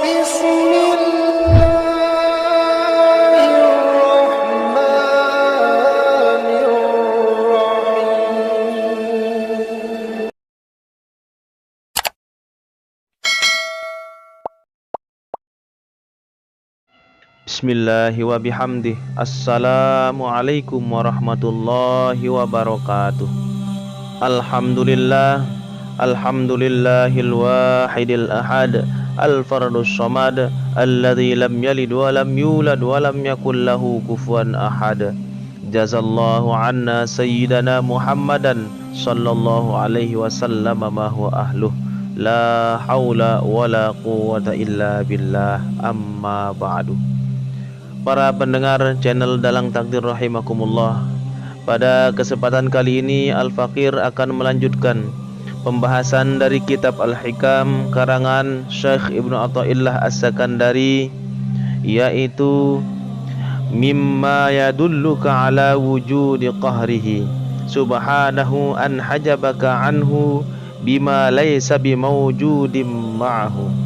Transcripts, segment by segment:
بسم الله الرحمن الرحيم. Bismillahi wa bihamdih. Assalamualaikum warahmatullahi wabarakatuh. Alhamdulillah, alhamdulillahil wahidil ahad, al-fardus samad, alladzi lam yalid wa lam yulad wa lam yakul lahu kufuwan ahad. Jazallahu anna sayyidana Muhammadan sallallahu alaihi wasallam ma huwa ahluh. La haula wa la quwwata illa billah. Amma ba'du. Para pendengar channel Dalang Takdir rahimakumullah, pada kesempatan kali ini Al-Fakir akan melanjutkan pembahasan dari kitab Al-Hikam karangan Syekh Ibnu Athaillah As-Sakandari, yaitu mimma yadulluka ala wujudi qahrihi subhanahu an hajabaka anhu bima laysa bimawjudin ma'ahu.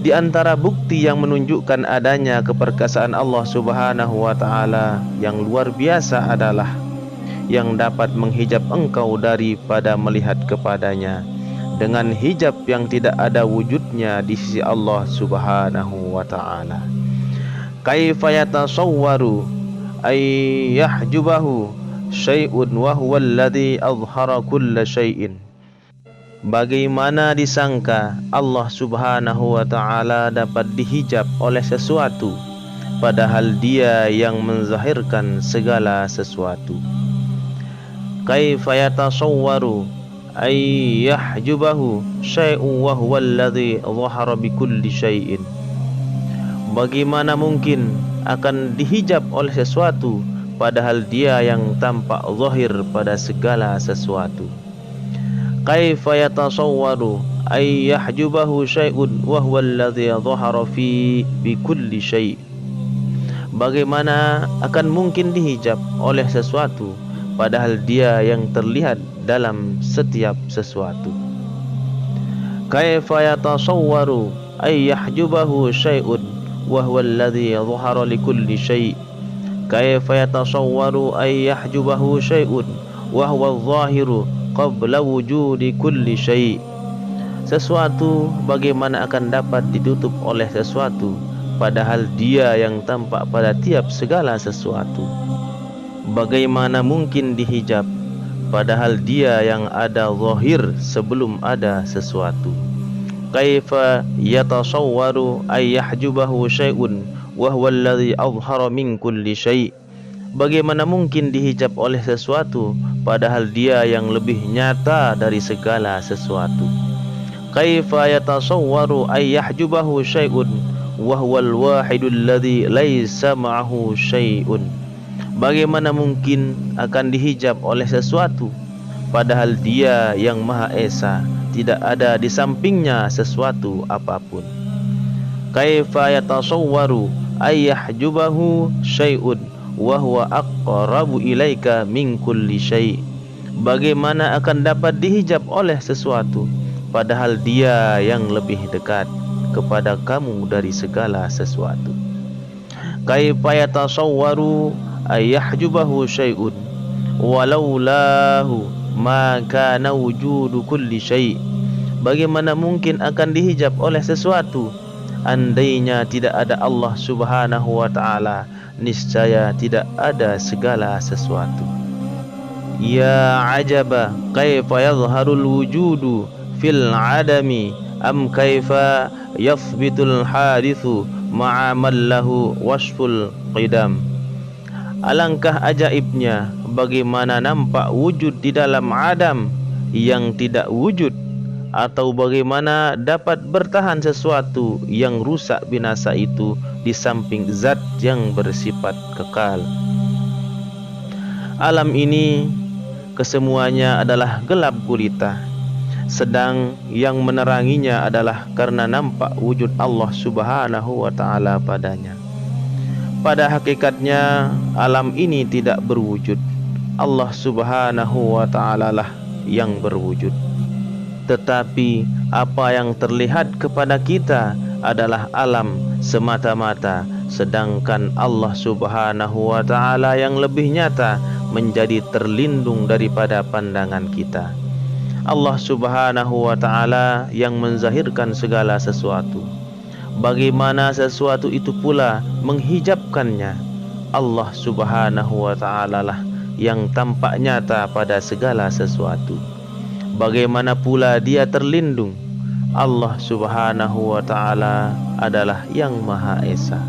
Di antara bukti yang menunjukkan adanya keperkasaan Allah Subhanahu wa Ta'ala yang luar biasa adalah yang dapat menghijab engkau daripada melihat kepadanya dengan hijab yang tidak ada wujudnya di sisi Allah Subhanahu wa Ta'ala. Kaifa yatasawwaru ay yahjubahu syai'un wa huwa alladhi adhhara kulla syai'in. Bagaimana disangka Allah Subhanahu wa Ta'ala dapat dihijab oleh sesuatu, padahal Dia yang menzahirkan segala sesuatu. Kaifa yatasawwaru ay yahjubahu syai'un wa huwa alladhi dhahara bikulli syai'in. Bagaimana mungkin akan dihijab oleh sesuatu, padahal Dia yang tampak zahir pada segala sesuatu. Kaifa yatasawwaru ay yahjubahu syai'un wa huwa alladhi dhahara fi bikulli syai'. Bagaimana akan mungkin dihijab oleh sesuatu, padahal Dia yang terlihat dalam setiap sesuatu. Kaifa yatasawwaru ay yahjubahu syai'un wa huwa alladhi dhahara likulli syai'. Kaifa yatasawwaru ay yahjubahu syai'un wa huwa adh-dhahiru qabla wujudi kulli syai'. Sesuatu bagaimana akan dapat ditutup oleh sesuatu, padahal Dia yang tampak pada tiap segala sesuatu. Bagaimana mungkin dihijab, padahal Dia yang ada zahir sebelum ada sesuatu. Kaifa yatasawwaru ay yahjubahu syai'un wa huwa alladhi adhhara min kulli syai'. Bagaimana mungkin dihijab oleh sesuatu, padahal Dia yang lebih nyata dari segala sesuatu. Kaifa yatasawwaru ay yahjubahu syai'un wa huwal wahidul ladzi laisa ma'ahu syai'un. Bagaimana mungkin akan dihijab oleh sesuatu, padahal Dia yang Maha Esa, tidak ada di sampingnya sesuatu apapun. Kaifa yatasawwaru ay yahjubahu syai'un wa huwa aqrabu ilaika min kulli syai'. Bagaimana akan dapat dihijab oleh sesuatu, padahal Dia yang lebih dekat kepada kamu dari segala sesuatu. Kaifa yatasawwaru ay yahjubahu syai'un walaulahu ma kana wujudu kulli syai'. Bagaimana mungkin akan dihijab oleh sesuatu, andainya tidak ada Allah Subhanahu wa Ta'ala, niscaya tidak ada segala sesuatu. Ya ajaba kaifa yadhharul wujudu fil adami am kaifa yathbitul hadithu ma'a man lahu wasful qidam. Alangkah ajaibnya bagaimana nampak wujud di dalam adam yang tidak wujud, atau bagaimana dapat bertahan sesuatu yang rusak binasa itu di samping zat yang bersifat kekal. Alam ini kesemuanya adalah gelap gulita, sedang yang meneranginya adalah karena nampak wujud Allah Subhanahu wa Ta'ala padanya. Pada hakikatnya alam ini tidak berwujud, Allah Subhanahu wa Ta'ala lah yang berwujud. Tetapi apa yang terlihat kepada kita adalah alam semata-mata, sedangkan Allah Subhanahu wa Ta'ala yang lebih nyata menjadi terlindung daripada pandangan kita. Allah Subhanahu wa Ta'ala yang menzahirkan segala sesuatu. Bagaimana sesuatu itu pula menghijabkannya? Allah Subhanahu wa Ta'ala lah yang tampak nyata pada segala sesuatu. Bagaimana pula dia terlindung? Allah Subhanahu wa Ta'ala adalah yang Maha Esa.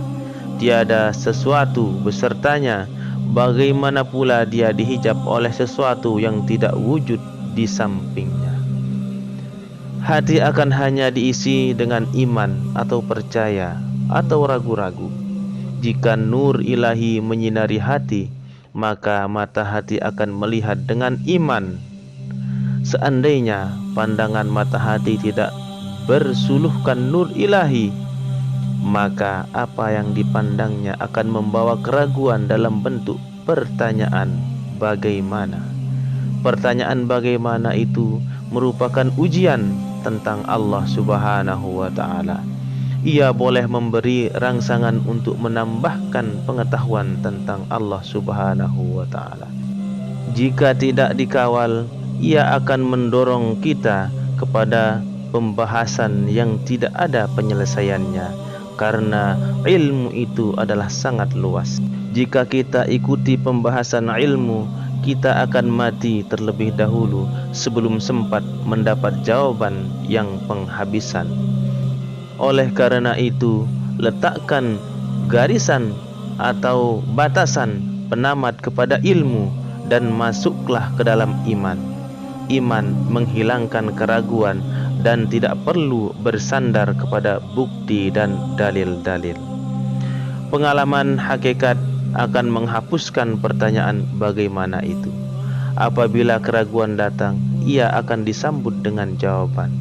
Tiada sesuatu besertanya. Bagaimana pula dia dihijab oleh sesuatu yang tidak wujud di sampingnya. Hati akan hanya diisi dengan iman atau percaya atau ragu-ragu. Jika nur ilahi menyinari hati, maka mata hati akan melihat dengan iman. Seandainya pandangan mata hati tidak bersuluhkan nur ilahi, maka apa yang dipandangnya akan membawa keraguan dalam bentuk pertanyaan bagaimana. Pertanyaan bagaimana itu merupakan ujian tentang Allah Subhanahu wa Ta'ala. Ia boleh memberi rangsangan untuk menambahkan pengetahuan tentang Allah Subhanahu wa Ta'ala. Jika tidak dikawal, ia akan mendorong kita kepada pembahasan yang tidak ada penyelesaiannya, karena ilmu itu adalah sangat luas. Jika kita ikuti pembahasan ilmu, kita akan mati terlebih dahulu sebelum sempat mendapat jawaban yang penghabisan. Oleh karena itu, letakkan garisan atau batasan penamat kepada ilmu dan masuklah ke dalam iman. Iman menghilangkan keraguan dan tidak perlu bersandar kepada bukti dan dalil-dalil. Pengalaman hakikat akan menghapuskan pertanyaan bagaimana itu. Apabila keraguan datang, ia akan disambut dengan jawaban.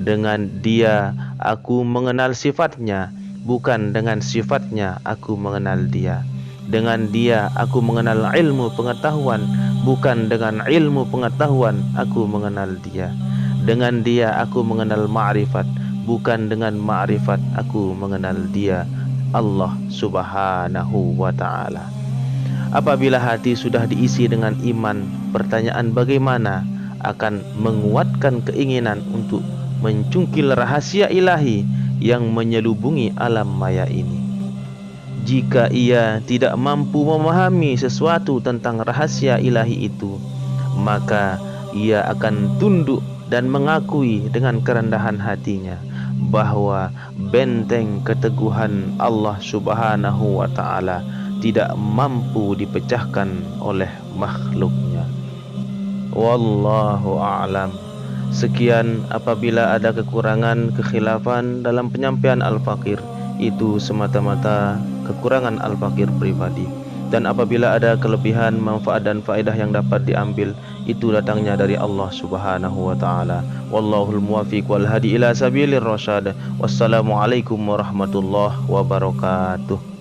Dengan dia aku mengenal sifatnya, bukan dengan sifatnya aku mengenal dia. Dengan dia aku mengenal ilmu pengetahuan, bukan dengan ilmu pengetahuan aku mengenal dia. Dengan dia aku mengenal ma'rifat, bukan dengan ma'rifat aku mengenal dia, Allah Subhanahu wa Ta'ala. Apabila hati sudah diisi dengan iman, pertanyaan bagaimana akan menguatkan keinginan untuk mencungkil rahasia ilahi yang menyelubungi alam maya ini. Jika ia tidak mampu memahami sesuatu tentang rahasia ilahi itu, maka ia akan tunduk dan mengakui dengan kerendahan hatinya bahwa benteng keteguhan Allah Subhanahu wa Ta'ala tidak mampu dipecahkan oleh makhluknya. Wallahu a'lam. Sekian, apabila ada kekurangan, kekhilafan dalam penyampaian Al-Fakir, itu semata-mata kekurangan Al-Fakir pribadi. Dan apabila ada kelebihan, manfaat dan faedah yang dapat diambil, itu datangnya dari Allah Subhanahu wa Ta'ala. Wallahul muwafiq wal hadi ila sabilir rasyad. Wassalamualaikum warahmatullahi wabarakatuh.